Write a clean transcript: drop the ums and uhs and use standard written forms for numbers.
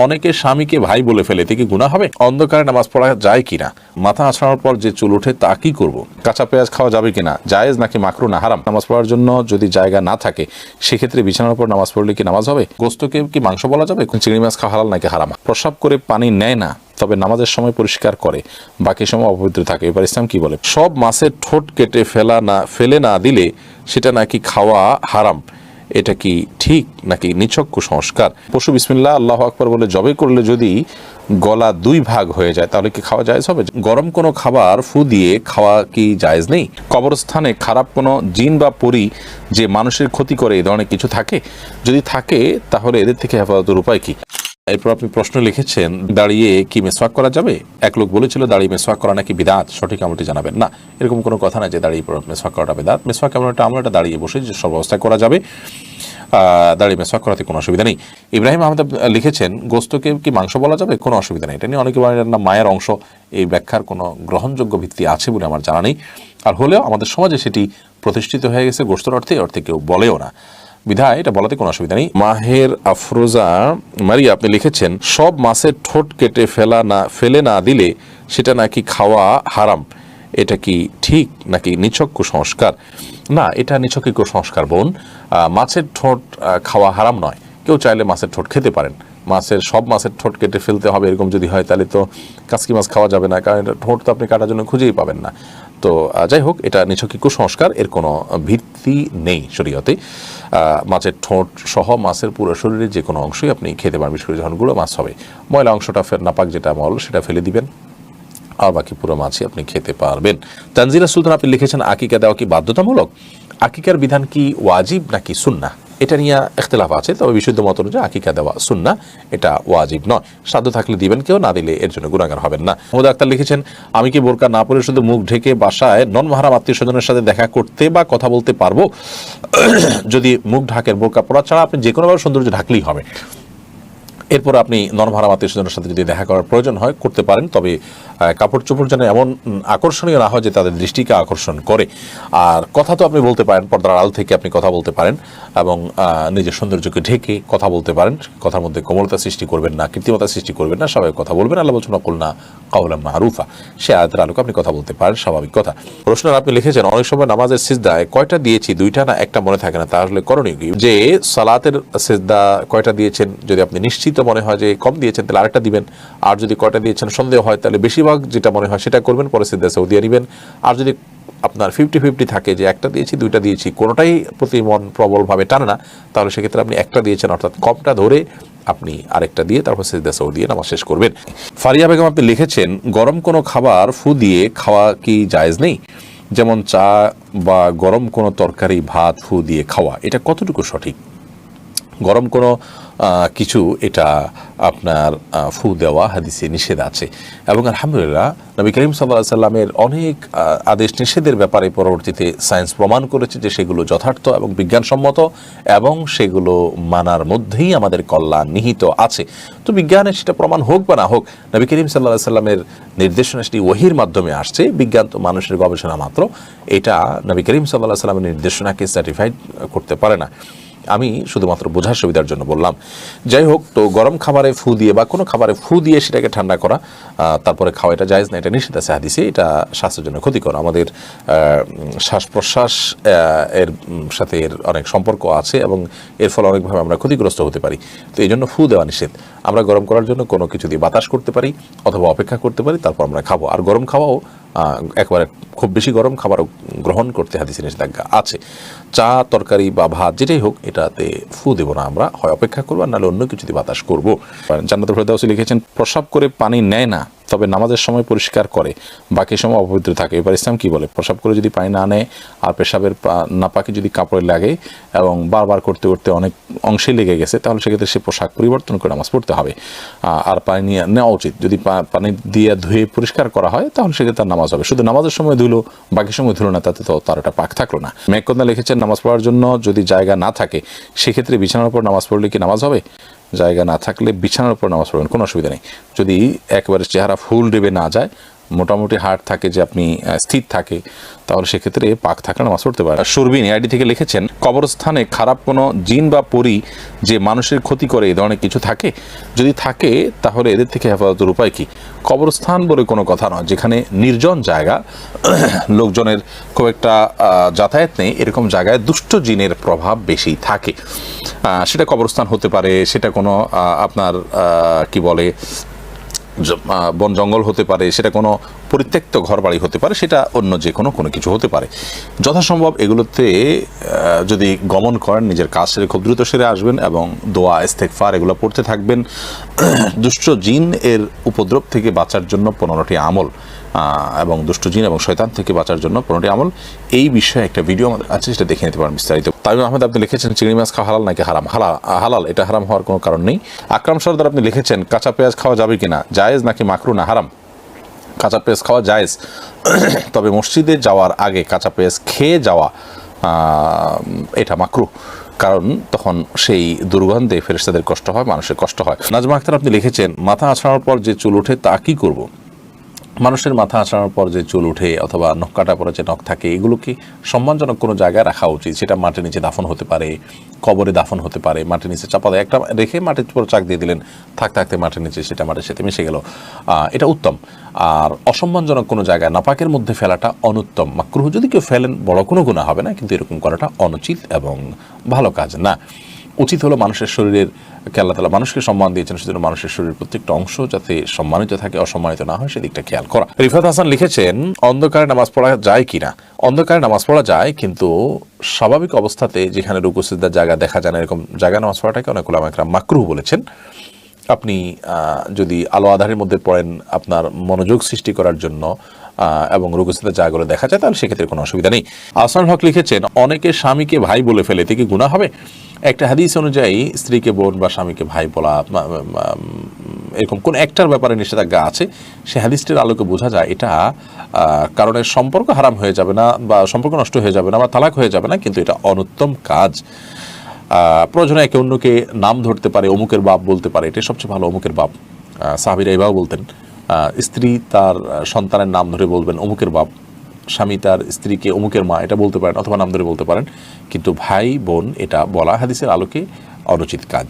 অনেকে স্বামীকে ভাই বলে ফেলে, এতে কি গুনাহ হবে? অন্ধকারে নামাজ পড়া যায় কিনা? মাথা আছড়ানোর পর যে চুল ওঠে তা কি করব? কাঁচা পেঁয়াজ খাওয়া যাবে কিনা? জায়েজ নাকি মাকরুহ না হারাম? নামাজ পড়ার জন্য যদি জায়গা না থাকে সেক্ষেত্রে বিছানার উপর নামাজ পড়লে কি নামাজ হবে? গোস্তকে কি মাংস বলা যাবে? চিংড়ি মাছ খাওয়া হালাল নাকি হারাম? প্রস্রাব করে পানি নেয় না, তবে নামাজের সময় পরিষ্কার করে, বাকি সময় অপবিত্র থাকে, এবার ইসলাম কি বলে? সব মাছের ঠোঁট কেটে ফেলে না দিলে সেটা নাকি খাওয়া হারাম, এটা কি ঠিক নাকি নিছক কুসংস্কার? পশু বিসমিল্লাহ আল্লাহু আকবার বলে জবে করলে যদি গলা দুই ভাগ হয়ে যায় তাহলে কি খাওয়া জায়েজ হবে? গরম কোনো খাবার ফু দিয়ে খাওয়া কি জায়েজ নেই? কবরস্থানে খারাপ কোনো জিন বা পরী যে মানুষের ক্ষতি করে, এই ধরনের কিছু থাকে? যদি থাকে তাহলে এদের থেকে হেফাজতের উপায় কি? এরপর আপনি প্রশ্ন লিখেছেন, দাঁড়িয়ে কি মেসওয়াক করা যাবে? এক লোক বলেছিল দাঁড়িয়ে মেসওয়াক করা নাকি বিদআত, সঠিক আমলটি জানাবেন। না, এরকম কোনো কথা না যে দাঁড়িয়ে মেসওয়াক করাটা বিদআত। মেসওয়াক এমন একটা আমল, এটা দাঁড়িয়ে বসে যে সব অবস্থায় করা যাবে, দাঁড়িয়ে মেসওয়াক করাতে কোনো অসুবিধা নেই। ইব্রাহিম আহমেদ লিখেছেন, গোস্তকে কি মাংস বলা যাবে? কোনো অসুবিধা নেই। এটা নিয়ে অনেকে বলেন না মায়ের অংশ, এই ব্যাখ্যার কোনো গ্রহণযোগ্য ভিত্তি আছে বলে আমার জানা নেই। আর হলেও আমাদের সমাজে সেটি প্রতিষ্ঠিত হয়ে গেছে গোস্তর অর্থে কেউ বলেও না, বিধায় এটা বলাতে কোনো অসুবিধা নেই। মাহের আফরোজা মারিয়া আপনি লিখেছেন, সব মাছের ঠোঁট কেটে ফেলে না দিলে সেটা নাকি খাওয়া হারাম, এটা কি ঠিক নাকি নিছক কুসংস্কার? না, এটা নিছক কুসংস্কার বোন। মাছের ঠোঁট খাওয়া হারাম নয়, কেউ চাইলে মাছের ঠোঁট খেতে পারেন। সব মাছের ঠোঁট কেটে ফেলতে হবে এরকম যদি হয় তাহলে তো কাসকি মাছ খাওয়া যাবে না, কারণ এটা ঠোঁট তো আপনি কাটার জন্য খুঁজেই পাবেন না। তো যাই হোক, এটা নিছক কুসংস্কার, এর কোনো ভিত্তি নেই শরীয়তে। মাছের ঠোঁট সহ মাছের পুরো শরীরের যে কোনো অংশই আপনি খেতে পারেন, বিশেষ করে যখন গুঁড়ো মাছ হবে। ময়লা অংশটা নাপাক যেটা মল সেটা ফেলে দিবেন, আর বাকি পুরো মাছই আপনি খেতে পারবেন। তানজিলা সুলতান আপনি লিখেছেন, আকিকা দেওয়া কি বাধ্যতামূলক? আকিকার বিধান কি ওয়াজিব নাকি সুন্নাহ? এটা নিয়ে ইখতিলাফ আছে, তবে বিশুদ্ধ মত অনুযায়ী আকিকা দেওয়া সুন্নাহ, এটা ওয়াজিব নয়। সাধ্য থাকলে দিবেন, কেউ না দিলে এর জন্য গুনাহগার হবেন না। মোহাম্মদ আক্তার লিখেছেন, আমি কি বোরকা না পরে শুধু মুখ ঢেকে বাসায় নন মাহরাম আত্মীয় স্বজনের সাথে দেখা করতে বা কথা বলতে পারবো? যদি মুখ ঢাকের, বোরকা পরা ছাড়া আপনি যে কোনোভাবে সৌন্দর্য ঢাকলেই হবে। এরপর আপনি নরমাহারাম আত্মীয় স্বজনের সাথে যদি দেখা করার প্রয়োজন হয় করতে পারেন, তবে কাপড় চোপড় যেন এমন আকর্ষণীয় না হয় যে তাদের দৃষ্টিকে আকর্ষণ করে। আর কথা তো আপনি বলতে পারেন, পর্দার আড়াল থেকে আপনি কথা বলতে পারেন এবং নিজের সৌন্দর্যকে ঢেকে কথা বলতে পারেন। কথার মধ্যে কোমলতা সৃষ্টি করবেন না, কৃত্রিমতা সৃষ্টি করবেন না, স্বাভাবিক কথা বলবেন। আল্লাহ বলছেন কুলনা কাওলাম মারুফা, সে আয়াতের আলোকে আপনি কথা বলতে পারেন, স্বাভাবিক কথা। প্রশ্ন আপনি লিখেছেন, অনেক সময় নামাজের সিজদায় কয়টা দিয়েছি, দুইটা না একটা মনে থাকে না, তাহলে করণীয় কি? যে সালাতের সিজদা কয়টা দিয়েছেন, যদি আপনি নিশ্চিত মনে হয় যে কম দিয়েছেন তাহলে আরেকটা দিবেন, আর যদি কয়টা দিয়েছেন সন্দেহ হয় তাহলে বেশিরভাগ যেটা মনে হয় সেটা করবেন, পরে সিজদা সাউদিয়া নেবেন। আর যদি আপনার 50-50 থাকে যে একটা দিয়েছি দুইটা দিয়েছি, কোনোটাই প্রতি মন প্রবলভাবে টানে না, তাহলে সেক্ষেত্রে আপনি একটা দিয়েছেন অর্থাৎ কমটা ধরে আপনি আরেকটা দিয়ে তারপর সিজদা সাউদিয়া নামাজ শেষ করবেন। ফারিয়া বেগম আপনি লিখেছেন, গরম কোনো খাবার ফু দিয়ে খাওয়া কি জায়েজ নেই? যেমন চা বা গরম কোনো তরকারি ভাত ফু দিয়ে খাওয়া, এটা কতটুকু সঠিক? গরম কোনো কিছু এটা আপনার ফু দেওয়া হাদিসে নিষেধ আছে, এবং আলহামদুলিল্লাহ নবী করিম সাল্লাল্লাহু আলাইহি সাল্লামের অনেক আদেশ নিষেধের ব্যাপারে পরবর্তীতে সায়েন্স প্রমাণ করেছে যে সেগুলো যথার্থ এবং বিজ্ঞানসম্মত, এবং সেগুলো মানার মধ্যেই আমাদের কল্যাণ নিহিত আছে। তো বিজ্ঞানের সেটা প্রমাণ হোক বা না হোক, নবী করিম সাল্লাল্লাহু আলাইহি সাল্লামের নির্দেশনা সেটি ওহীর মাধ্যমে আসছে। বিজ্ঞান তো মানুষের গবেষণা মাত্র, এটা নবী করিম সাল্লাল্লাহু আলাইহি সাল্লামের নির্দেশনাকে সার্টিফাইড করতে পারে না। আমি শুধুমাত্র বোঝার সুবিধার জন্য বললাম। যাই হোক, তো গরম খাবারে ফু দিয়ে বা কোনো খাবারে ফু দিয়ে সেটাকে ঠান্ডা করা তারপরে খাওয়া, এটা জায়েজ না, এটা নিষেধ আছে হাদিসে। এটা স্বাস্থ্যের জন্য ক্ষতিকর, আমাদের শ্বাস প্রশ্বাস এর সাথে এর অনেক সম্পর্ক আছে এবং এর ফলে অনেকভাবে আমরা ক্ষতিগ্রস্ত হতে পারি। তো এই জন্য ফু দেওয়া নিষেধ। আমরা গরম করার জন্য কোনো কিছু দিয়ে বাতাস করতে পারি অথবা অপেক্ষা করতে পারি, তারপর আমরা খাবো। আর গরম খাওয়াও একবারে খুব বেশি গরম খাবার গ্রহণ করতে হাদিসে নিষেধাজ্ঞা আছে। চা তরকারি বা ভাত যেটাই হোক এটাতে ফু দেবো না, আমরা হয় অপেক্ষা করবো নাহলে অন্য কিছু দিয়ে বাতাস করবো। জান্নাতুল ফেরদাউসী লিখেছেন, প্রস্রাব করে পানি নেয় না, তবে নামাজের সময় পরিষ্কার করে, বাকি সময় অপবিত্র থাকে, এবার ইসলাম কি বলে? প্রস্রাব করে যদি পানি না নেয় আর পেশাবের নাপাকি যদি কাপড়ে লাগে এবং বারবার করতে করতে অনেক অংশে লেগে গেছে, তাহলে সেক্ষেত্রে সে পোশাক পরিবর্তন করে নামাজ পড়তে হবে। আর পানি নিয়ে নেওয়া উচিত। যদি পানি দিয়ে ধুয়ে পরিষ্কার করা হয় তাহলে সেক্ষেত্রে তার নামাজ হবে। শুধু নামাজের সময় ধুলো, বাকি সময় ধুলো না, তাতে তো তার একটা পাক থাকলো না। মেঘকন্যা লিখেছেন, নামাজ পড়ার জন্য যদি জায়গা না থাকে সেক্ষেত্রে বিছানার উপর নামাজ পড়লে কি নামাজ হবে? জায়গা না থাকলে বিছানার উপর নামাজ পড়বেন, কোনো অসুবিধা নেই। যদি একেবারে চেহারা ফুল ডেবে না যায় মোটামুটি হার্ট থাকে, যে আপনি স্থির থাকে, তাহলে সেক্ষেত্রে পাক থাকলে নামাজ পড়তে পারে। সুরবিনী আইডি থেকে লিখেছেন, কবরস্থানে খারাপ কোনো জিন বা পরী যে মানুষের ক্ষতি করে এই ধরনের কিছু থাকে, যদি থাকে তাহলে এদের থেকে হেফাজতের উপায় কি? কবরস্থান বলে কোনো কথা নয়, যেখানে নির্জন জায়গা, লোকজনের খুব একটা যাতায়াত নেই, এরকম জায়গায় দুষ্ট জিনের প্রভাব বেশি থাকে। সেটা কবরস্থান হতে পারে, সেটা কোনো আপনার কি বলে বন জঙ্গল হতে পারে, সেটা কোনো পরিত্যক্ত ঘর বাড়ি হতে পারে, সেটা অন্য যে কোনো কিছু হতে পারে। যথাসম্ভব এগুলোতে যদি গমন করেন, নিজের কাজ সেরে খুব দ্রুত সেরে আসবেন এবং দোয়া ইস্তেগফার এগুলো পড়তে থাকবেন। দুষ্ট জিন এর উপদ্রব থেকে বাঁচার জন্য 15টি আমল, এবং দুষ্ট জিন এবং শয়তান থেকে বাঁচার জন্য 15টি আমল, এই বিষয়ে একটা ভিডিও আমাদের আছে, সেটা দেখে নিতে পারেন বিস্তারিত। তামিম আহমেদ আপনি লিখেছেন, চিংড়ি মাছ খাওয়া হালাল নাকি হারাম? হালাল, এটা হারাম হওয়ার কোনো কারণ নেই। আকরাম সরদার আপনি লিখেছেন, কাঁচা পেঁয়াজ খাওয়া যাবে কিনা, জায়েজ নাকি মাকরু না হারাম? কাঁচা পেঁয়াজ খাওয়া জায়েজ, তবে মসজিদে যাওয়ার আগে কাঁচা পেঁয়াজ খেয়ে যাওয়া এটা মাকরু, কারণ তখন সেই দুর্গন্ধে ফেরেশতাদের কষ্ট হয়, মানুষের কষ্ট হয়। নাজমা আক্তার আপনি লিখেছেন, মাথা আঁচড়ানোর পর যে চুল ওঠে তা কি করব? মানুষের মাথা আঁচড়ানোর পর যে চুল উঠে অথবা নখ কাটা পরে যে নখ থাকে, এগুলো কি সম্মানজনক কোনো জায়গায় রাখা উচিত। সেটা মাটির নিচে দাফন হতে পারে, কবরে দাফন হতে পারে, মাটির নিচে চাপা দেয়, একটা রেখে মাটির উপর চাক দিয়ে দিলেন, থাকতে মাটির নিচে সেটা মাটির সাথে মিশে গেল, এটা উত্তম। আর অসম্মানজনক কোনো জায়গায় নাপাকের মধ্যে ফেলাটা অনুত্তম। মাকরুহ যদি কেউ ফেলেন বড় কোনো গুনাহ হবে না, কিন্তু এরকম করাটা অনুচিত এবং ভালো কাজ না। উচিত হলো মানুষের শরীরের, আল্লাহ তাআলা মানুষকে সম্মান দিয়েছেন, সেজন্য মানুষের শরীরের প্রত্যেকটা অংশ যাতে সম্মানিত থাকে, অসম্মানিত না হয়, সেদিকটা খেয়াল করা। রিফাত হাসান লিখেছেন, অন্ধকারে নামাজ পড়া যায় কিনা? অন্ধকারে নামাজ পড়া যায়, কিন্তু স্বাভাবিক অবস্থাতে যেখানে রুকু সিজদার জায়গা দেখা যায় না, এরকম জায়গায় নামাজ পড়াটাকে অনেক উলামা ইকরাম মাকরুহ বলেছেন। আপনি যদি আলো আধারের মধ্যে পড়েন আপনার মনোযোগ সৃষ্টি করার জন্য এবং রুকু সিজদার জায়গাগুলো দেখা যায়, তাহলে সেক্ষেত্রে কোনো অসুবিধা নেই। আহসানুল হক লিখেছেন, অনেকে স্বামীকে ভাই বলে ফেলে, এতে কি গুনাহ হবে? একটা হাদিস অনুযায়ী স্ত্রীকে বোন বা স্বামীকে ভাই বলা, এরকম কোন একটার ব্যাপারে নিষেধাজ্ঞা আছে, সে হাদিসটির আলোকে বোঝা যায় এটা কারণে সম্পর্ক হারাম হয়ে যাবে না, বা সম্পর্ক নষ্ট হয়ে যাবে না, বা তালাক হয়ে যাবে না, কিন্তু এটা অনুত্তম কাজ। প্রয়োজনে একে অন্যকে নাম ধরতে পারে, অমুকের বাপ বলতে পারে, এটা সবচেয়ে ভালো, অমুকের বাপ। সাহাবীরা এভাবে বলতেন, স্ত্রী তার সন্তানের নাম ধরে বলবেন অমুকের বাপ, স্বামী তার স্ত্রীকে অমুকের মা, এটা বলতে পারেন, অথবা নাম ধরে বলতে পারেন, কিন্তু ভাই বোন এটা বলা হাদিসের আলোকে অনুচিত কাজ।